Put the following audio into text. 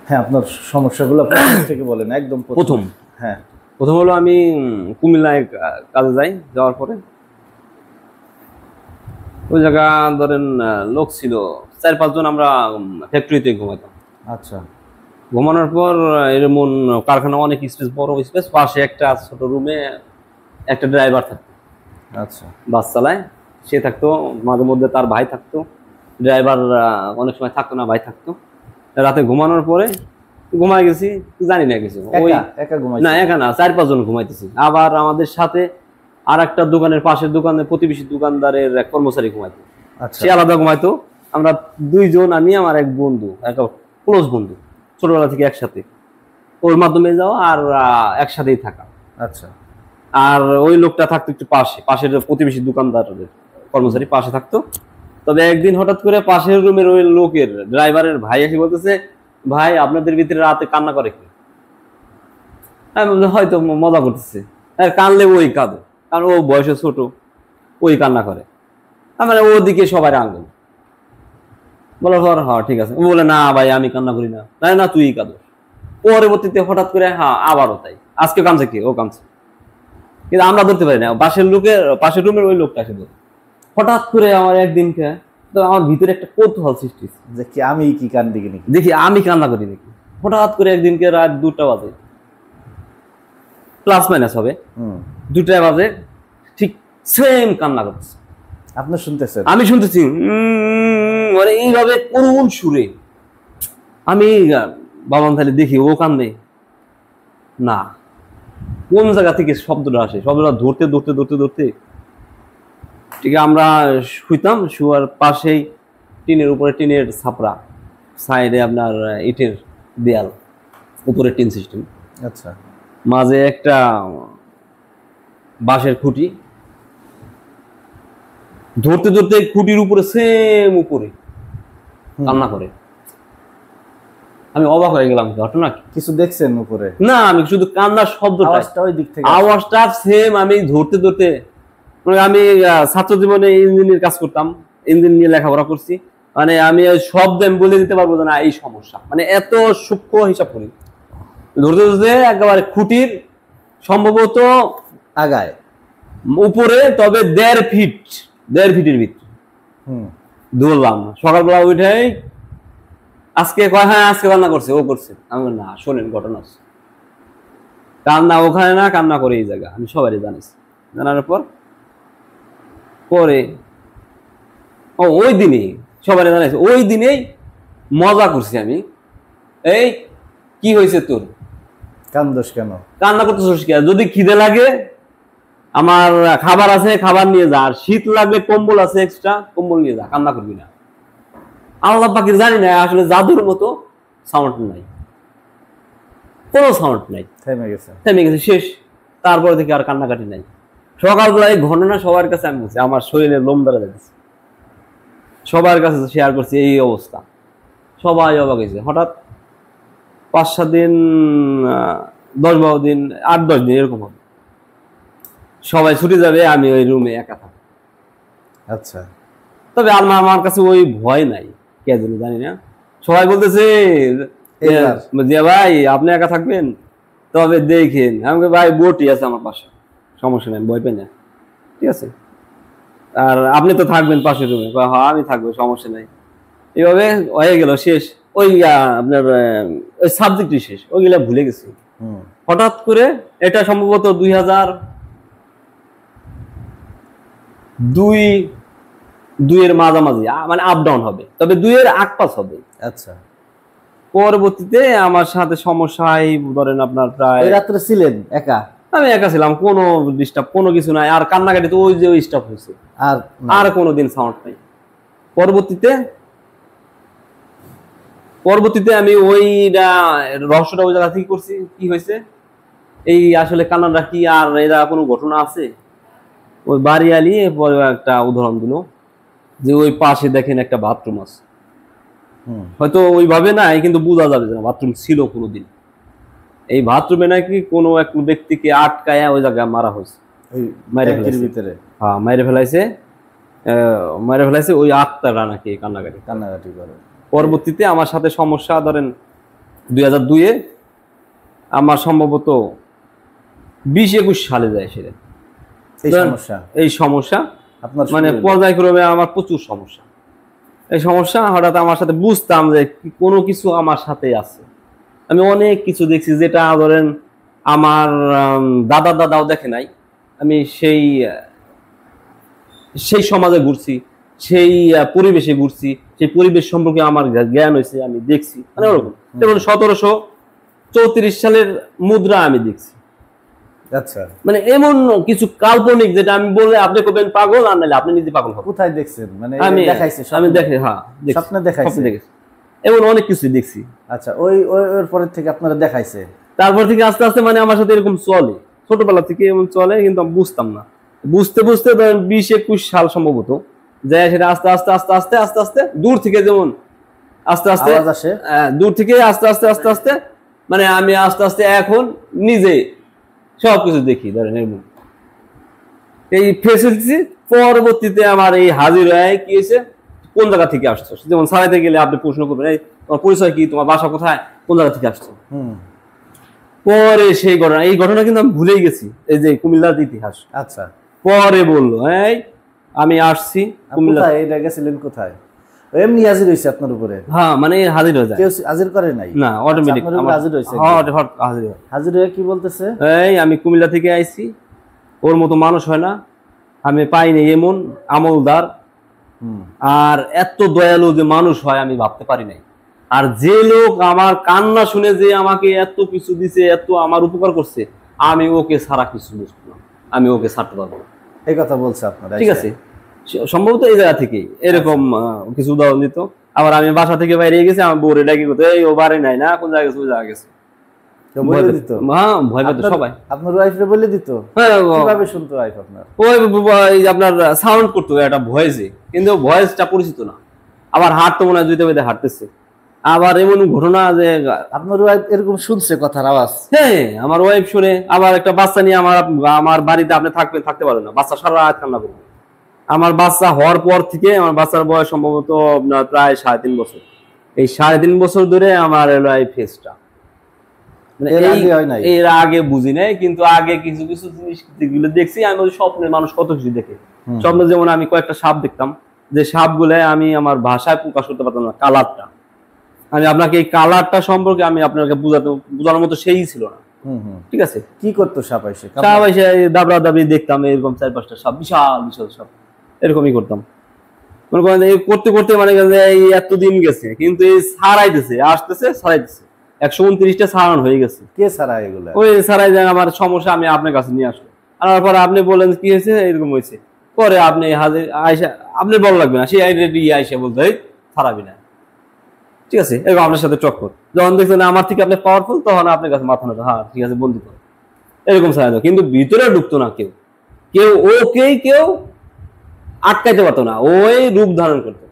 হ্যাঁ, আপনার সমস্যাগুলো প্রথম থেকে বলেন, একদম প্রথম। হ্যাঁ, প্রথম হলো আমি কুমিল্লায় কাজে যাই, যাওয়ার পরে ওই জায়গা ধরেন লোক ছিল 4-5 জন, আমরা ফ্যাক্টরিতে ঘুমাইতাম। আচ্ছা। ঘুমানোর পর এরকম কারখানা অনেক স্পেস, বড় স্পেস, পাশে একটা ছোট রুমে একটা ড্রাইভার থাকতো। আচ্ছা। বাস চালায়, সে থাকতো, মাঝে মধ্যে তার ভাই থাকতো, ড্রাইভার অনেক সময় থাকতো না, ভাই থাকতো। রাতে ঘুমানোর পরে ঘুমাই গেছি, জানি না কিছু, ওই একা ঘুমাই না, একা না, 4-5 জন ঘুমাইতেছি। আবার আমাদের সাথে আর একটা দোকানের পাশের দোকানে প্রতিবেশী দোকানদারের এক কর্মচারী ঘুমাইতো, সে আলাদা ঘুমাইতো। আমরা 2 জন, আমি আমার এক বন্ধু, একটা ক্লোজ বন্ধু, ছোটবেলা থেকে একসাথে, ওর মাধ্যমে যাওয়া আর একসাথেই থাকা। আচ্ছা। আর ওই লোকটা থাকতো একটু পাশের প্রতিবেশী দোকানদারের কর্মচারী পাশে থাকতো। তবে একদিন হঠাৎ করে পাশের রুমের ওই লোকের ড্রাইভারের ভাই এসে বলতেছে, ভাই আপনাদের ভিতরে রাতে কান্না করে কি? আমি বললাম হয়তো মজা করতেছে, কানলে ওই কাঁদে, কারণ ও বয়সে ছোট, ওই কান্না করে। মানে ওদিকে সবাই আঙ্গুল বলার পর, হ্যাঁ ঠিক আছে। ও বলে, না ভাই আমি কান্না করি না। না তুই কাঁদো। পরবর্তীতে হঠাৎ করে, হ্যাঁ আবারও তাই, আজকে কাঁদছে কি? ও কাঁদছে, কিন্তু আমরা ধরতে পারি না। পাশের রুমের ওই লোকটা এসে ধরে। হঠাৎ করে আমার একদিনকে তো আমার ভিতরে একটা কৌতূহল সৃষ্টি হয়েছে যে কি আমি কি কান্দি নাকি, দেখি আমি কান্না করি নাকি। হঠাৎ করে একদিনকে রাত 2টা বাজে, প্লাস মাইনাস হবে, 2টা বাজে, ঠিক সেম কান্না করতেছে। আপনি শুনতেছেন? আমি শুনতেছি, মানে এইভাবে করুণ সুরে। আমি বাবা তাহলে দেখি ও কান্দে না, কোন জায়গা থেকে শব্দটা আসে, শব্দটা ধরতে ধরতে ধরতে ধরতে ঠিক আমরা শুইতাম, শুয়ার পাশেই টিনের উপরে টিনের ছাপরা, সাইডে আপনার ইটের দেয়াল, উপরে টিন সিস্টেম। আচ্ছা। মাঝে একটা বাঁশের খুঁটি, ধরতে ধরতে খুঁটির উপরে সেম উপরে কান্না করে। আমি অবাক হয়ে গেলাম, ঘটনা কিছু দেখছেন উপরে? না, আমি শুধু কান্নার শব্দটা, ওই দিক থেকে আওয়াজটা সেম। আমি ধরতে ধরতে, আমি ছাত্র জীবনে ইঞ্জিনিয়ার কাজ করতাম, ইঞ্জিন নিয়ে লেখাপড়া করছি, মানে আমি শব্দ আমি বলে দিতে পারবো না এই সমস্যা, মানে এত সূক্ষ্ম হিসাব করি। ধরতে ধরতে একেবারে খুঁটির সম্ভবত আগায় উপরে, তবে 1.5 ফিটের ভিতরে ধরলাম। সকালবেলা উঠেই আজকে কয়, হ্যাঁ আজকে কান্না করছে, ও করছে। আমি না, শোনেন ঘটনা, কান্না ওখানে না, কান্না করে এই জায়গা, আমি সবারই জানিস। জানার পর পরে ওই দিনেই সবাই জানাইছে, ওই দিনেই মজা করছি আমি, এই কি হয়েছে তোর, কান্দোস কেন, কান্না করতেছিস কেন? যদি খিদে লাগে আমার খাবার আছে, খাবার নিয়ে যা, আর শীত লাগলে কম্বল আছে এক্সট্রা, কম্বল নিয়ে যা, কান্না করবি না। আল্লাহ পাকের জানি না, আসলে জাদুর মতো সাউন্ড নাই, কোনো সাউন্ড নাই, থেমে গেছে, শেষ। তারপরে থেকে আর কান্নাকাটি নাই। সকালবেলা এই ঘটনা সবার কাছে আমি বলছি, আমার শরীরে লোম দাঁড়া যাচ্ছে, সবার কাছে শেয়ার করছি এই অবস্থা, সবাই অবাক হয়েছে। হঠাৎ 5-7 দিন, 10-12 দিন, 8-10 দিন এরকম হবে, সবাই ছুটে যাবে, আমি ওই রুমে একা থাকবো। আচ্ছা। তবে আমার কাছে ওই ভয় নাই, কে জানি না। সবাই বলতেছে যে ভাই আপনি একা থাকবেন, তবে দেখেন। আমাকে ভাই বটি আছে আমার পাশে, সমস্যা নেই, ভয় পাই না, ঠিক আছে। আর আপনি তো থাকবেন পাশের রুমে, হ্যাঁ আমি থাকবো, সমস্যা নাই। এইভাবে হয়ে গেল, শেষ। ওই আপনার ওই সাবজেক্টই শেষ, ওইগুলা ভুলে গেছি। হঠাৎ করে এটা সম্ভবত 2002 এর মাঝামাঝি, মানে আপ ডাউন হবে, তবে 2 এর আগ-পাশ হবে। আচ্ছা। পরবর্তীতে আমার সাথে সমস্যায় ধরেন আপনার প্রায়, রাত্রে ছিলেন একা? আমি একা ছিলাম, কোনো ডিস্টার্ব, কোনো কিছু নাই। আর কান্নাকাটি তো ওই যে ওই স্টপ হয়েছে, আর কোনোদিন সাউন্ড নাই। পরবর্তীতে আমি ওইটা রহস্যটা ওই জায়গা থেকে করছি। কি হয়েছে, এই আসলে কান্নাটা কি, আর এরা কোনো ঘটনা আছে? ওই বাড়িয়ালি পরে একটা উদাহরণ দিল যে ওই পাশে দেখেন একটা বাথরুম আছে, হয়তো ওইভাবে নাই, কিন্তু বোঝা যাবে না বাথরুম ছিল কোনোদিন। এই বাথরুমে নাকি কোনো এক ব্যক্তিকে আটকায় ওই জায়গায় মারা হয়েছে, মাইরে ফেলাইছে ওই আত্মারা নাকি কান্নাকাটি করে। পরবর্তীতে আমার সাথে সমস্যা, ধরেন 2002-এ আমার সম্ভবত 20-21 সালে যায় সেটা। এই সমস্যা এই সমস্যা আপনার মানে শরীরে? পর্যায়ক্রমে আমার প্রচুর সমস্যা। এই সমস্যা হঠাৎ আমার সাথে বুঝতাম যে কোনো কিছু আমার সাথে আছে। আমি অনেক কিছু দেখছি যেটা ধরেন আমার দাদাও দেখে নাই। আমি সেই সেই সমাজে ঘুরছি, সেই পরিবেশে ঘুরছি, সেই পরিবেশ সম্পর্কে আমার জ্ঞান হয়েছে, আমি দেখছি মানে ওরকম। যেমন 1734 সালের মুদ্রা আমি দেখছি। আচ্ছা, মানে এমন কিছু কাল্পনিক যেটা আমি বললে আপনি করবেন পাগল, আর নাহলে আপনি নিজে পাগল হবেন। কোথায় দেখছেন? মানে আমি দেখাইছে? আমি দেখে হ্যাঁ দেখছি, স্বপ্নে দেখাইছে? স্বপ্নে দেখেছি, এমন অনেক কিছু দেখছি। আচ্ছা, ওই ওর পরের থেকে আপনারা দেখাইছে? তারপর থেকে আস্তে আস্তে মানে আমার সাথে এরকম চলে, ছোটবেলা থেকে এমন চলে, কিন্তু আমি বুঝতাম না। বুঝতে বুঝতে 20-21 সাল সম্ভবত যায় সেটা আস্তে আস্তে আস্তে আস্তে আস্তে আস্তে দূর থেকে, যেমন আস্তে আস্তে আওয়াজ আসে? দূর থেকে আস্তে আস্তে আস্তে আস্তে মানে আমি আস্তে আস্তে এখন নিজে সবকিছু দেখি ধরেন এরকম এই ফেসিলিটি। পরবর্তীতে আমার এই হাজির হয় কি হয়েছে, কোন জায়গা থেকে আসছো, যেমন সারাইতে গেলে আপনি প্রশ্ন করবেন এই তোমার পরিচয় কি, তোমার বাসা কোথায়, কোন জায়গা থেকে আসছো। পরে সেই ঘটনা, এই ঘটনা কিন্তু আমি ভুলেই গেছি, এই যে কুমিল্লার ইতিহাস। আচ্ছা, পরে বললো এই আমি আসছি কুমিল্লা। কোথায় এটা গেছিলেন? কোথায়? এমনি হাজির হয়েছে আপনার উপরে? হ্যাঁ মানে হাজির হয়ে যায়, কেউ হাজির করে নাই? না অটোমেটিক আপনার উপরে হাজির হয়েছে? হাজির হয়। হাজির হয়ে কি বলতেছে? এই আমি কুমিল্লা থেকে আইছি, ওর মতো মানুষ হয় না, আমি পাইনি এমন আমলদার আর এত দয়ালু যে মানুষ হয় আমি ভাবতে পারি নাই। আর যে লোক আমার কান্না শুনে যে আমাকে এত কিছু দিছে, এত আমার উপকার করছে, আমি ওকে ছাড়া কিছু বুঝবো না, আমি ওকে ছাড়তে পারবো না। এই কথা বলছে আপনার? ঠিক আছে, সম্ভবত এই জায়গা থেকে এরকম কিছু উদাহরণ দিত। আবার আমি বাসা থেকে বাইরে গেছি, আমার বউরে ডাকি করতো এই ও বাড়ি নাই না, কোন জায়গায় গেছে, ওই জায়গায় গেছে। বলে দিত? হ্যাঁ ভয় পেত সবাই। আপনার ওয়াইফরে বলে দিত? হ্যাঁ, কিভাবে শুনতো ওয়াইফ আপনার? ওই আপনার সাউন্ড করতো একটা ভয়েসে, কিন্তু ভয়েসটা পরিচিত না। আবার হাঁটতো মনে হয়, দুইটা বেঁধে হাঁটতেছে। আবার এমন ঘটনা যে আপনার ওয়াইফ এরকম শুনছে কথার আওয়াজ? হ্যাঁ আমার ওয়াইফ শুনে। আবার একটা বাচ্চা নিয়ে আমার বাড়িতে আপনি থাকতে পারেন না, বাচ্চা সারা রাত কান্না করবে। আমার বাচ্চা হওয়ার পর থেকে, আমার বাচ্চার বয়স সম্ভবত আপনার প্রায় 3.5 বছর, এই 3.5 বছর ধরে আমার এলো এই ফেসটা। এর আগে বুঝি নাই, কিন্তু আগে কিছু কিছু জিনিস যেগুলো দেখছি আমি, স্বপ্নের মানুষ কত কিছু দেখে। স্বপ্নে যেমন আমি কয়েকটা সাপ দেখতাম, যে সাপগুলো আমি আমার ভাষায় প্রকাশ করতে পারতাম না, কালারটা। আমি আপনাকে এই কালারটা সম্পর্কে আমি আপনাকে বোঝানোর মতো সেই ছিল না। ঠিক আছে, কি করতো সাপ এসে? সাপ এসে দাবড়া দাবড়ি দেখতাম, এরকম 4-5টা সাপ, বিশাল বিশাল সাপ, এরকমই করতাম। মনে করেন এই করতে করতে মানে এই এতদিন গেছে, কিন্তু এই ছাড়াইতেছে, আসতেছে ছাড়াইতেছে, 129টা ছাড়ানো হয়ে গেছে। কে ছাড়া এগুলো? ওই ছাড়াই যায় আমার সমস্যা, আমি আপনার কাছে নিয়ে আসলো, আনার পরে আপনি বলেন কি হয়েছে, এরকম হয়েছে। পরে আপনি হাজির আয়সা, আপনি বলা লাগবে না, সেই আইসা বলতে হয় ছাড়াবি না। ঠিক আছে, এরকম আপনার সাথে চক্কর। যখন দেখছেন আমার থেকে আপনি পাওয়ারফুল, তখন আপনার কাছে মাথা নাতো, হ্যাঁ ঠিক আছে বন্ধু করো, এরকম ছাড়া। কিন্তু ভিতরে ঢুকতো না কেউ, কেউ ওকেই কেউ আটকাইতে পারতো না, ওই রূপ ধারণ করতো।